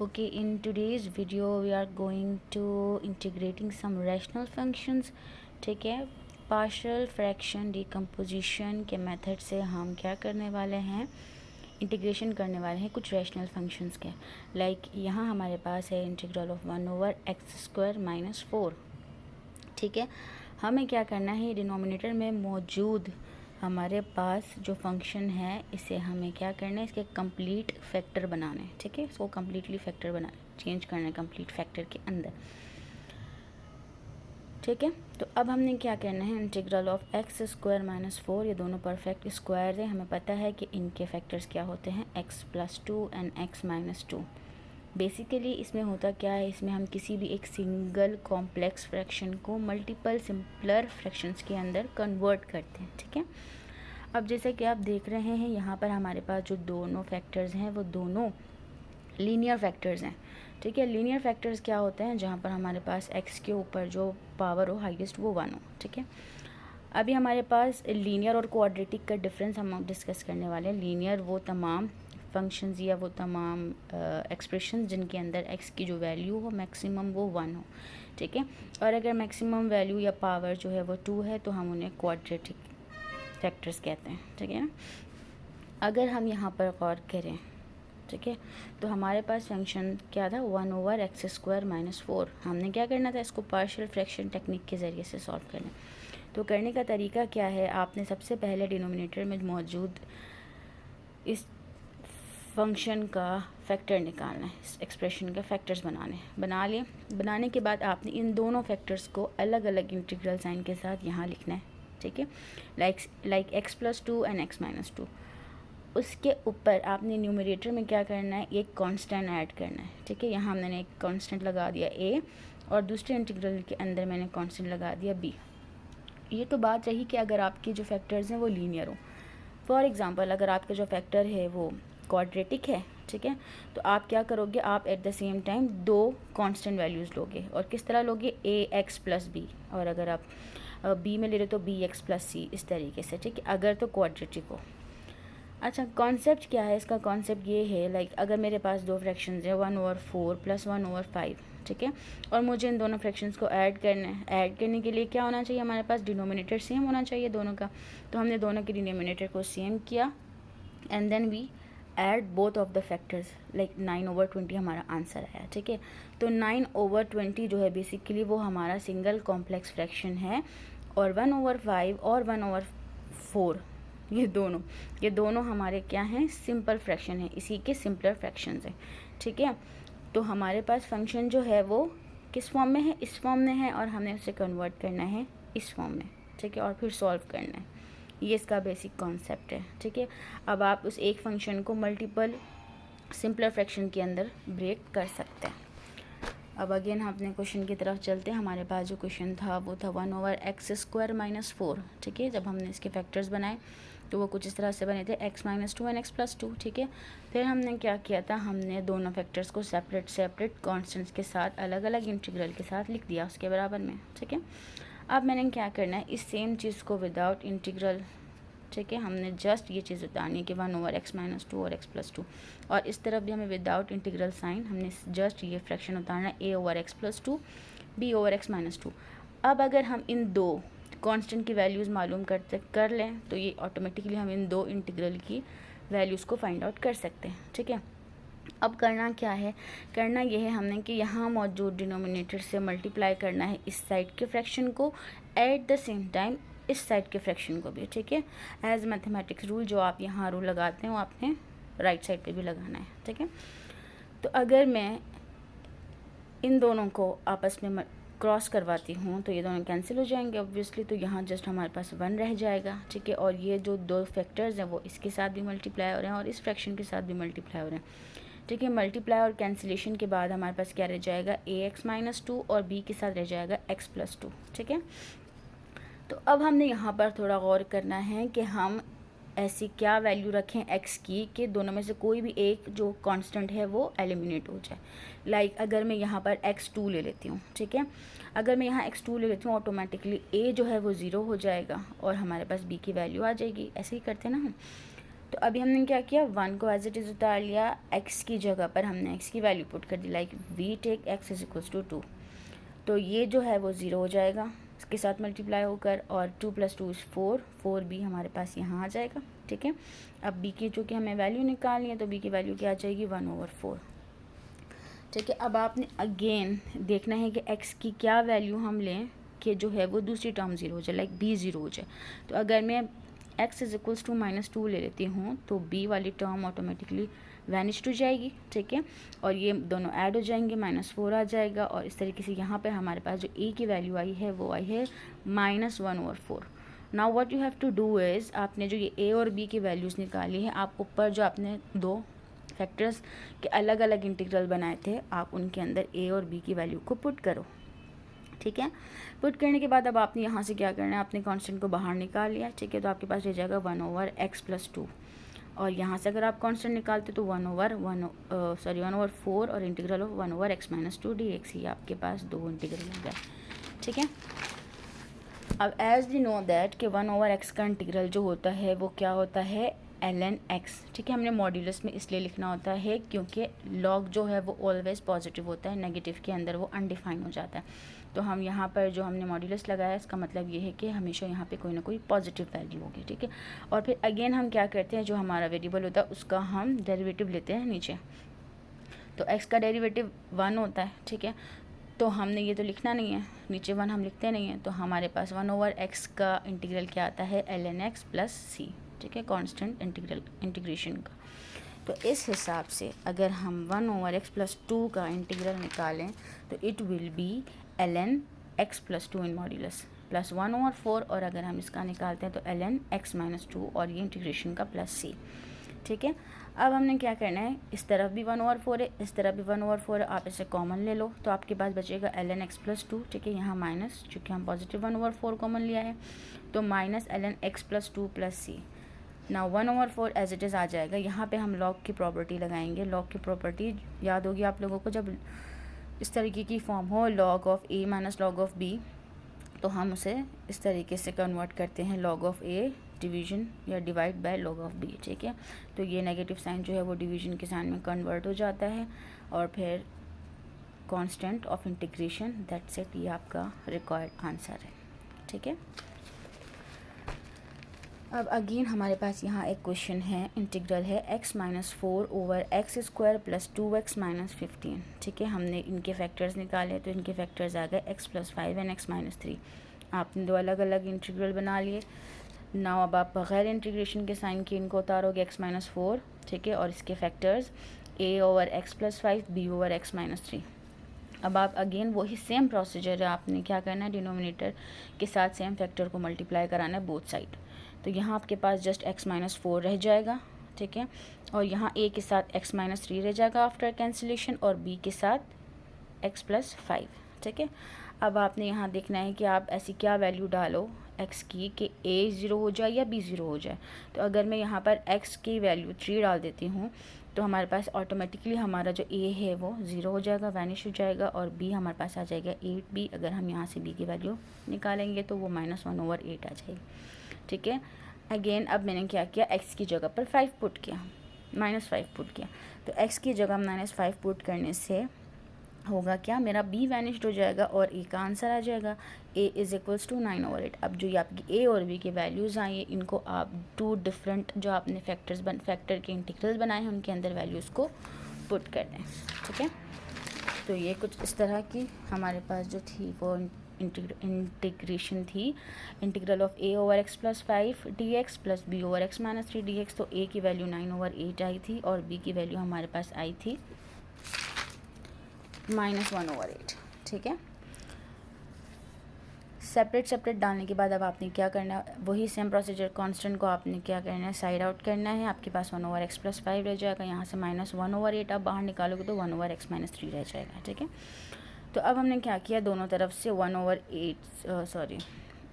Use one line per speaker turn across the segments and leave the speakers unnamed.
Okay, in today's video we are going to integrating some rational functions. ठीक है, partial fraction decomposition के method से हम क्या करने वाले हैं, इंटीग्रेशन करने वाले हैं कुछ रैशनल फंक्शंस के। लाइक यहाँ हमारे पास है इंटीग्रल ऑफ 1/x² - 4। ठीक है, हमें क्या करना है, डिनोमिनेटर में मौजूद हमारे पास जो फंक्शन है इसे हमें क्या करना है, इसके कंप्लीट फैक्टर बनाना है। ठीक है, इसको कम्प्लीटली फैक्टर बना चेंज करना है कंप्लीट फैक्टर के अंदर। ठीक है, तो अब हमने क्या करना है, इंटीग्रल ऑफ x² - 4, ये दोनों परफेक्ट स्क्वायर है। हमें पता है कि इनके फैक्टर्स क्या होते हैं, x+2 एंड x - 2। बेसिकली इसमें होता क्या है, इसमें हम किसी भी एक सिंगल कॉम्प्लेक्स फ्रैक्शन को मल्टीपल सिंपलर फ्रैक्शंस के अंदर कन्वर्ट करते हैं। ठीक है, अब जैसे कि आप देख रहे हैं यहाँ पर हमारे पास जो दोनों फैक्टर्स हैं वो दोनों लीनियर फैक्टर्स हैं। ठीक है, लीनियर फैक्टर्स क्या होते हैं, जहाँ पर हमारे पास x के ऊपर जो पावर हो हाईएस्ट वो 1 हो। ठीक है, अभी हमारे पास लीनियर और क्वाड्रेटिक का डिफरेंस हम डिस्कस करने वाले हैं। लीनियर वो तमाम फंक्शंस या वो तमाम एक्सप्रेशन जिनके अंदर x की जो वैल्यू हो मैक्सिमम वो 1 हो। ठीक है, और अगर मैक्सिमम वैल्यू या पावर जो है वो 2 है तो हम उन्हें क्वाड्रेटिक फैक्टर्स कहते हैं। ठीक है ना, अगर हम यहाँ पर गौर करें, ठीक है, तो हमारे पास फंक्शन क्या था, 1/x² - 4। हमने क्या करना था, इसको पार्शियल फ्रैक्शन टेक्निक के ज़रिए से सॉल्व करना। तो करने का तरीका क्या है, आपने सबसे पहले डिनोमिनेटर में मौजूद इस फंक्शन का फैक्टर निकालना है, इस एक्सप्रेशन के फैक्टर्स बना लिए। बनाने के बाद आपने इन दोनों फैक्टर्स को अलग अलग इंटीग्रल साइन के साथ यहाँ लिखना है। ठीक है, लाइक x+2 एंड x - 2। उसके ऊपर आपने न्यूमरेटर में क्या करना है, एक कांस्टेंट ऐड करना है। ठीक है, यहाँ मैंने एक कांस्टेंट लगा दिया a और दूसरे इंटीग्रल के अंदर मैंने कांस्टेंट लगा दिया b। ये तो बात रही कि अगर आपके जो फैक्टर्स हैं वो लीनियर हो। फॉर एग्जांपल अगर आपका जो फैक्टर है वो क्वाड्रेटिक है, ठीक है, तो आप क्या करोगे, आप एट द सेम टाइम दो कांस्टेंट वैल्यूज़ लोगे। और किस तरह लोगे, ax + b, और अगर आप b में ले रहे हो तो bx + c, इस तरीके से। ठीक है, अगर तो क्वाड्रेटिक हो। अच्छा, कॉन्सेप्ट क्या है इसका, कॉन्सेप्ट ये है, लाइक अगर मेरे पास दो फ्रैक्शंस है 1/4 + 1/5। ठीक है, और मुझे इन दोनों फ्रैक्शंस को ऐड करना है। ऐड करने के लिए क्या होना चाहिए, हमारे पास डिनोमिनेटर सेम होना चाहिए दोनों का। तो हमने दोनों के डिनोमिनेटर को सेम किया and then we add both of the factors, like 9/20 हमारा आंसर आया। ठीक है, तो 9/20 जो है बेसिकली वो हमारा सिंगल कॉम्प्लेक्स फ्रैक्शन है, और 1/5 और 1/4 ये दोनों हमारे क्या हैं, सिंपल फ्रैक्शन है, इसी के सिंपलर फ्रैक्शंस हैं। ठीक है, तो हमारे पास फंक्शन जो है वो किस फॉर्म में है, इस फॉर्म में है, और हमें उसे कन्वर्ट करना है इस फॉर्म में। ठीक है, और फिर सॉल्व करना है। ये इसका बेसिक कॉन्सेप्ट है। ठीक है, अब आप उस एक फंक्शन को मल्टीपल सिंपलर फ्रैक्शन के अंदर ब्रेक कर सकते हैं। अब अगेन हम अपने क्वेश्चन की तरफ चलते हैं। हमारे पास जो क्वेश्चन था वो था 1/x² - 4। ठीक है, जब हमने इसके फैक्टर्स बनाए तो वो कुछ इस तरह से बने थे, x - 2 एंड x+2। ठीक है, फिर हमने क्या किया था, हमने दोनों फैक्टर्स को सेपरेट कॉन्स्टेंट्स के साथ अलग अलग इंटीग्रल के साथ लिख दिया उसके बराबर में। ठीक है, अब मैंने क्या करना है, इस सेम चीज़ को विदाउट इंटीग्रल, ठीक है, हमने जस्ट ये चीज़ उतारनी है कि 1/x - 2 और x+2, और इस तरफ भी हमें विदाउट इंटीग्रल साइन हमने जस्ट ये फ्रैक्शन उतारना है, a/x+2 b/x - 2। अब अगर हम इन दो कांस्टेंट की वैल्यूज़ मालूम कर लें तो ये ऑटोमेटिकली हम इन दो इंटीग्रल की वैल्यूज़ को फाइंड आउट कर सकते हैं। ठीक है, अब करना क्या है, करना ये है हमने कि यहाँ मौजूद डिनोमिनेटर से मल्टीप्लाई करना है इस साइड के फ्रैक्शन को, एट द सेम टाइम इस साइड के फ्रैक्शन को भी। ठीक है, एज मैथमेटिक्स रूल, जो आप यहाँ रूल लगाते हैं वो आपने राइट साइड पे भी लगाना है। ठीक है, तो अगर मैं इन दोनों को आपस में क्रॉस करवाती हूँ तो ये दोनों कैंसिल हो जाएंगे ऑब्वियसली, तो यहाँ जस्ट हमारे पास 1 रह जाएगा। ठीक है, और ये जो दो फैक्टर्स हैं वो इसके साथ भी मल्टीप्लाई हो रहे हैं और इस फ्रैक्शन के साथ भी मल्टीप्लाई हो रहे हैं। ठीक है, मल्टीप्लाई और कैंसिलेशन के बाद हमारे पास क्या रह जाएगा, ax - 2 और b के साथ रह जाएगा x+2। ठीक है, तो अब हमने यहाँ पर थोड़ा गौर करना है कि हम ऐसी क्या वैल्यू रखें x की कि दोनों में से कोई भी एक जो कांस्टेंट है वो एलिमिनेट हो जाए। लाइक अगर मैं यहाँ पर x2 ले लेती हूँ, ठीक है, अगर मैं यहाँ x2 ले लेती हूँ ऑटोमेटिकली a जो है वो 0 हो जाएगा और हमारे पास b की वैल्यू आ जाएगी। ऐसे ही करते हैं ना हम। तो अभी हमने क्या किया, 1 को एज इट इज़ उतार लिया, x की जगह पर हमने x की वैल्यू पुट कर दी, like we take x is equals to 2। तो ये जो है वो 0 हो जाएगा इसके साथ मल्टीप्लाई होकर, और 2 + 2 = 4, 4 भी हमारे पास यहाँ आ जाएगा। ठीक है, अब b की जो कि हमें वैल्यू निकालनी है, तो b की वैल्यू क्या आ जाएगी, 1/4। ठीक है, अब आपने अगेन देखना है कि x की क्या वैल्यू हम लें कि जो है वो दूसरी टर्म 0 हो जाए, लाइक b 0 हो जाए। तो अगर मैं x इज इक्वल्स टू -2 ले लेती हूँ तो b वाली टर्म ऑटोमेटिकली वैनिश्ड हो जाएगी। ठीक है, और ये दोनों ऐड हो जाएंगे, -4 आ जाएगा, और इस तरीके से यहाँ पे हमारे पास जो a की वैल्यू आई है वो आई है -1/4। Now what you have to do is, आपने जो ये a और b की वैल्यूज़ निकाली है, आप ऊपर जो आपने दो फैक्टर्स के अलग अलग इंटीग्रल बनाए थे, आप उनके अंदर a और b की वैल्यू को पुट करो। ठीक है, पुट करने के बाद अब आपने यहाँ से क्या करना है, आपने कांस्टेंट को बाहर निकाल लिया। ठीक है, तो आपके पास रह जाएगा 1/x + 2, और यहाँ से अगर आप कांस्टेंट निकालते तो 1/4 और इंटीग्रल ऑफ 1/x - 2 dx, ही आपके पास दो इंटीग्रल हो गया। ठीक है, अब एज वी नो दैट कि 1/x का इंटीग्रल जो होता है वो क्या होता है, ln x। ठीक है, हमने मॉड्यूलस में इसलिए लिखना होता है क्योंकि लॉग जो है वो ऑलवेज पॉजिटिव होता है, नेगेटिव के अंदर वो अनडिफाइन हो जाता है। तो हम यहाँ पर जो हमने मॉड्यूलस लगाया है, इसका मतलब ये है कि हमेशा यहाँ पे कोई ना कोई पॉजिटिव वैल्यू होगी। ठीक है, और फिर अगेन हम क्या करते हैं, जो हमारा वेरिएबल होता है उसका हम डेरिवेटिव लेते हैं नीचे। तो x का डेरिवेटिव 1 होता है। ठीक है, तो हमने ये तो लिखना नहीं है, नीचे 1 हम लिखते नहीं हैं, तो हमारे पास 1/x का इंटीग्रल क्या आता है, ln x + c। ठीक है, कांस्टेंट इंटीग्रेशन का। तो इस हिसाब से अगर हम 1/x + 2 का इंटीग्रल निकालें तो it will be ln x + 2 in modulus plus 1/4, और अगर हम इसका निकालते हैं तो ln x - 2 और ये इंटीग्रेशन का प्लस c। ठीक है, अब हमने क्या करना है, इस तरफ भी 1/4 है, इस तरफ भी 1/4 है, आप इसे कॉमन ले लो तो आपके पास बचेगा ln x + 2। ठीक है, यहाँ माइनस, चूँकि हम पॉजिटिव 1/4 कॉमन लिया है, तो minus ln x + 2 + c। Now 1/4 as it is आ जाएगा। यहाँ पे हम लॉग की प्रॉपर्टी लगाएंगे। लॉग की प्रॉपर्टी याद होगी आप लोगों को, जब इस तरीके की फॉर्म हो log of a - log of b, तो हम उसे इस तरीके से कन्वर्ट करते हैं, log of a डिवीजन या divide by log of b। ठीक है, तो ये नेगेटिव साइन जो है वो डिवीजन के साइन में कन्वर्ट हो जाता है, और फिर constant of integration, that's it, ये आपका रिक्वायर्ड आंसर है। ठीक है, अब अगेन हमारे पास यहाँ एक क्वेश्चन है, इंटीग्रल है x - 4/x² + 2x - 15। ठीक है, हमने इनके फैक्टर्स निकाले, तो इनके फैक्टर्स आ गए x + 5 और x - 3। आपने दो अलग अलग इंटीग्रल बना लिए। नाउ अब आप बगैर इंटीग्रेशन के साइन के इनको उतारोगे, x - 4, ठीक है, और इसके फैक्टर्स a/x + 5, b/x - 3। अब आप अगेन वही सेम प्रोसीजर है, आपने क्या करना है, डिनोमिनेटर के साथ सेम फैक्टर को मल्टीप्लाई कराना है बोथ साइड। तो यहाँ आपके पास जस्ट x - 4 रह जाएगा। ठीक है, और यहाँ a के साथ x - 3 रह जाएगा आफ्टर कैंसिलेशन, और b के साथ x + 5। ठीक है, अब आपने यहाँ देखना है कि आप ऐसी क्या वैल्यू डालो x की कि a 0 हो जाए या b 0 हो जाए। तो अगर मैं यहाँ पर x की वैल्यू 3 डाल देती हूँ तो हमारे पास ऑटोमेटिकली हमारा जो a है वो 0 हो जाएगा, वैनिश हो जाएगा, और b हमारे पास आ जाएगा 8b। अगर हम यहाँ से b की वैल्यू निकालेंगे तो वो -1/8 आ जाएगी। ठीक है, अगेन अब मैंने क्या किया, x की जगह पर 5 पुट किया, -5 पुट किया। तो x की जगह -5 पुट करने से होगा क्या, मेरा b वैनिश्ड हो जाएगा और a का आंसर आ जाएगा, a = 9/8। अब जो ये आपकी a और b की वैल्यूज़ आई है, इनको आप टू डिफरेंट जो आपने फैक्टर के इंटीग्रल्स बनाए हैं उनके अंदर वैल्यूज़ को पुट कर दें। ठीक है, तो ये कुछ इस तरह की हमारे पास जो थी वो इंटीग्रेशन थी, integral of a/x + 5 dx + b/x - 3 dx। तो a की वैल्यू 9/8 आई थी और b की वैल्यू हमारे पास आई थी -1/8। ठीक है, सेपरेट डालने के बाद अब आपने क्या करना है, वही सेम प्रोसीजर, कांस्टेंट को आपने क्या करना है, साइड आउट करना है। आपके पास 1/x + 5 रह जाएगा, यहाँ से -1/8 आप बाहर निकालोगे तो 1/x - 3 रह जाएगा। ठीक है, तो अब हमने क्या किया, दोनों तरफ से 1/8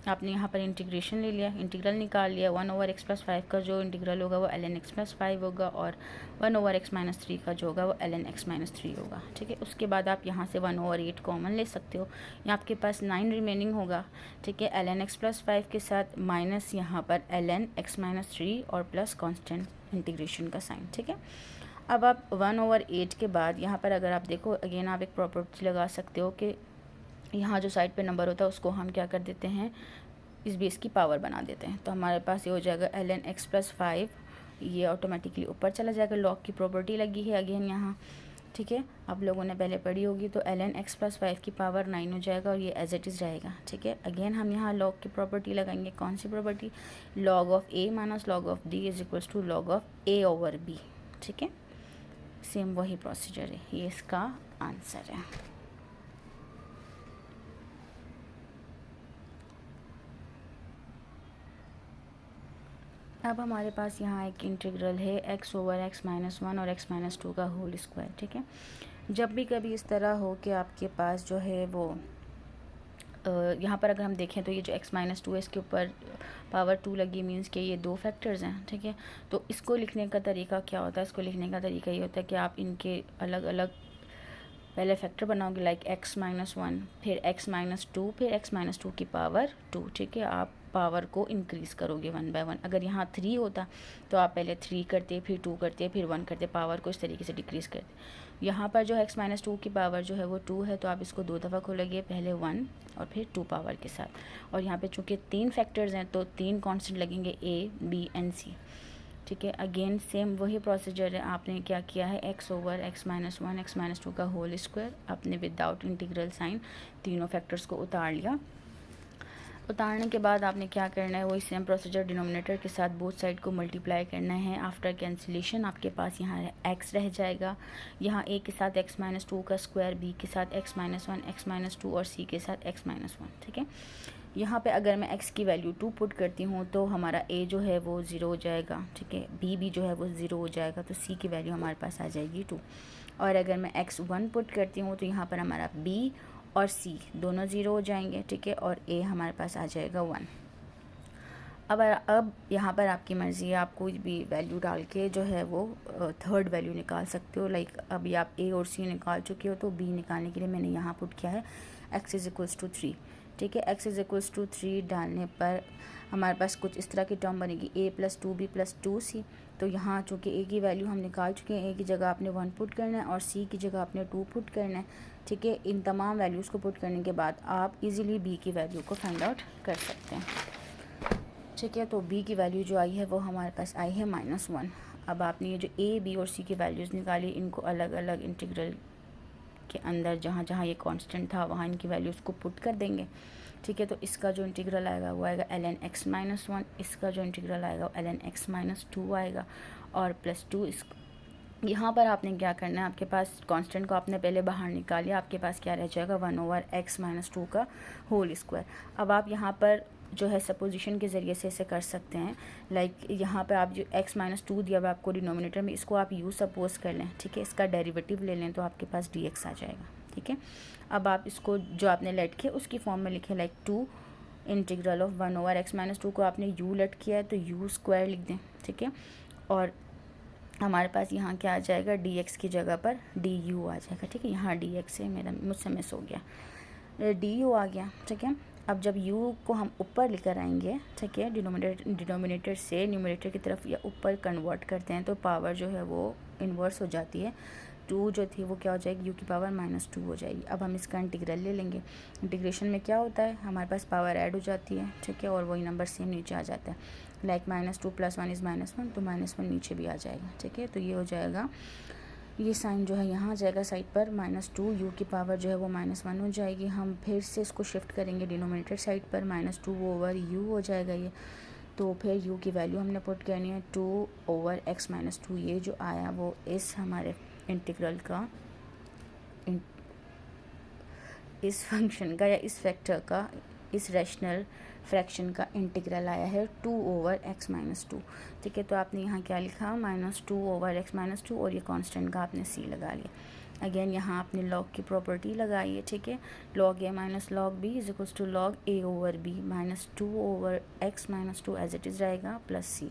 आपने यहाँ पर इंटीग्रेशन ले लिया, इंटीग्रल निकाल लिया। 1/x + 5 का जो इंटीग्रल होगा वो ln x + 5 होगा, और 1/x - 3 का जो होगा वो ln x - 3 होगा। ठीक है, उसके बाद आप यहाँ से 1/8 कॉमन ले सकते हो, यहाँ आपके पास 9 रिमेनिंग होगा। ठीक है, ln x + 5 के साथ माइनस यहाँ पर ln x - 3 और प्लस कांस्टेंट इंटीग्रेशन का साइन, ठीक है। अब आप 1/8 के बाद यहाँ पर अगर आप देखो अगेन आप एक प्रॉपर्टी लगा सकते हो कि यहाँ जो साइड पे नंबर होता है उसको हम क्या कर देते हैं, इस बेस की पावर बना देते हैं। तो हमारे पास ये हो जाएगा ln x + 5, ये ऑटोमेटिकली ऊपर चला जाएगा, लॉग की प्रॉपर्टी लगी है अगेन यहाँ, ठीक है। आप लोगों ने पहले पढ़ी होगी, तो ln x + 5 की पावर 9 हो जाएगा और ये एज इट इज़ रहेगा, ठीक है। अगेन हम यहाँ लॉग की प्रॉपर्टी लगाएंगे, कौन सी property, log of a minus log of d is equals to log of a/b, ठीक है। सेम वही प्रोसीजर है, ये इसका आंसर है। अब हमारे पास यहाँ एक इंटीग्रल है x/(x-1) और x-2 का होल स्क्वायर, ठीक है। जब भी कभी इस तरह हो कि आपके पास जो है वो यहाँ पर अगर हम देखें तो ये जो x-2 है इसके ऊपर पावर 2 लगी, मीन्स कि ये दो फैक्टर्स हैं, ठीक है। तो इसको लिखने का तरीका क्या होता है, इसको लिखने का तरीका ये होता है कि आप इनके अलग अलग पहले फैक्टर बनाओगे, लाइक x-1 फिर x-2 फिर x-2 की पावर 2, ठीक है। आप पावर को इंक्रीज़ करोगे 1 बाय 1। अगर यहाँ 3 होता तो आप पहले 3 करते, फिर 2 करते, फिर 1 करते, पावर को इस तरीके से डिक्रीज़ करते। यहाँ पर जो x-2 की पावर जो है वो 2 है, तो आप इसको 2 दफ़ा खोलोगे, पहले 1 और फिर 2 पावर के साथ। और यहाँ पे चूँकि 3 फैक्टर्स हैं तो 3 कांस्टेंट लगेंगे a, b एंड c, ठीक है। अगेन सेम वही प्रोसीजर है, आपने क्या किया है x/(x-1) x-2 का होल स्क्वायर, आपने विदाउट इंटीग्रल साइन तीनों फैक्टर्स को उतार लिया। उतारने के बाद आपने क्या करना है, वही सेम प्रोसीजर, डिनोमिनेटर के साथ बोथ साइड को मल्टीप्लाई करना है। आफ्टर कैंसिलेशन आपके पास यहाँ x रह जाएगा, यहाँ a के साथ x-2 का स्क्वायर, b के साथ x-1 x-2 और c के साथ x-1, ठीक है। यहाँ पे अगर मैं x की वैल्यू 2 पुट करती हूँ तो हमारा a जो है वो 0 हो जाएगा, ठीक है। b भी जो है वो 0 हो जाएगा, तो c की वैल्यू हमारे पास आ जाएगी 2। और अगर मैं x 1 पुट करती हूँ तो यहाँ पर हमारा b और c दोनों 0 हो जाएंगे, ठीक है। और a हमारे पास आ जाएगा 1। अब यहाँ पर आपकी मर्ज़ी है, आप कोई भी वैल्यू डाल के जो है वो थर्ड वैल्यू निकाल सकते हो। लाइक अभी आप a और c निकाल चुके हो, तो b निकालने के लिए मैंने यहाँ पुट किया है x = 3, ठीक है। x = 3 डालने पर हमारे पास कुछ इस तरह की टर्म बनेगी a + 2b + 2c। तो यहाँ चूँकि a की वैल्यू हम निकाल चुके हैं, a की जगह आपने 1 पुट करना है और c की जगह आपने 2 पुट करना है, ठीक है। इन तमाम वैल्यूज़ को पुट करने के बाद आप इजीली b की वैल्यू को फाइंड आउट कर सकते हैं, ठीक है। तो b की वैल्यू जो आई है वो हमारे पास आई है -1। अब आपने ये जो a, b और c की वैल्यूज़ निकाली, इनको अलग अलग इंटीग्रल के अंदर जहाँ जहाँ ये कांस्टेंट था वहाँ इनकी वैल्यूज़ को पुट कर देंगे, ठीक है। तो इसका जो इंटीग्रल आएगा वो आएगा ln x-1, इसका जो इंटीग्रल आएगा वो ln x-2 आएगा, और +2 इस यहाँ पर आपने क्या करना है, आपके पास कांस्टेंट को आपने पहले बाहर निकालिया, आपके पास क्या रह जाएगा 1/x-2 का होल स्क्वायर। अब आप यहाँ पर जो है सपोजिशन के ज़रिए से इसे कर सकते हैं। लाइक यहाँ पे आप जो x-2 दिया हुआ आपको डिनोमिनेटर में, इसको आप u सपोज कर लें, ठीक है। इसका डेरिवेटिव ले लें तो आपके पास dx आ जाएगा, ठीक है। अब आप इसको जो आपने लेट किया उसकी फॉर्म में लिखें, लाइक 2 इंटीग्रल ऑफ 1/x-2 को आपने u लेट किया है तो u² लिख दें, ठीक है। और हमारे पास यहाँ क्या आ जाएगा, dx की जगह पर du आ जाएगा, ठीक है। यहाँ dx है, मुझसे मिस हो गया, du आ गया, ठीक है। अब जब u को हम ऊपर लेकर आएंगे, ठीक है, डिनोमिनेटर से न्यूमरेटर की तरफ या ऊपर कन्वर्ट करते हैं तो पावर जो है वो इन्वर्स हो जाती है। 2 जो थी वो क्या हो जाएगी, u की पावर -2 हो जाएगी। अब हम इसका इंटीग्रल ले लेंगे। इंटीग्रेशन में क्या होता है, हमारे पास पावर ऐड हो जाती है, ठीक है, और वही नंबर सेम नीचे आ जाता है। लाइक -2 + 1 इज़ -1, तो -1 नीचे भी आ जाएगा, ठीक है। तो ये हो जाएगा, ये साइन जो है यहाँ आ जाएगा साइड पर, -2 u की पावर जो है वो -1 हो जाएगी। हम फिर से इसको शिफ्ट करेंगे डिनोमिनेटर साइड पर, -2/u हो जाएगा ये। तो फिर u की वैल्यू हमने पुट करनी है 2/x-2। ये जो आया वो इस हमारे इंटीग्रल का, इस फंक्शन का या इस फैक्टर का, इस रैशनल फ्रैक्शन का इंटीग्रल आया है 2/x-2, ठीक है। तो आपने यहाँ क्या लिखा, -2/x-2, और ये कांस्टेंट का आपने c लगा लिया। अगेन यहाँ आपने लॉग की प्रॉपर्टी लगाई है, ठीक है। log a - log b is equals to log a/b, -2/x-2 as it is रहेगा, +c।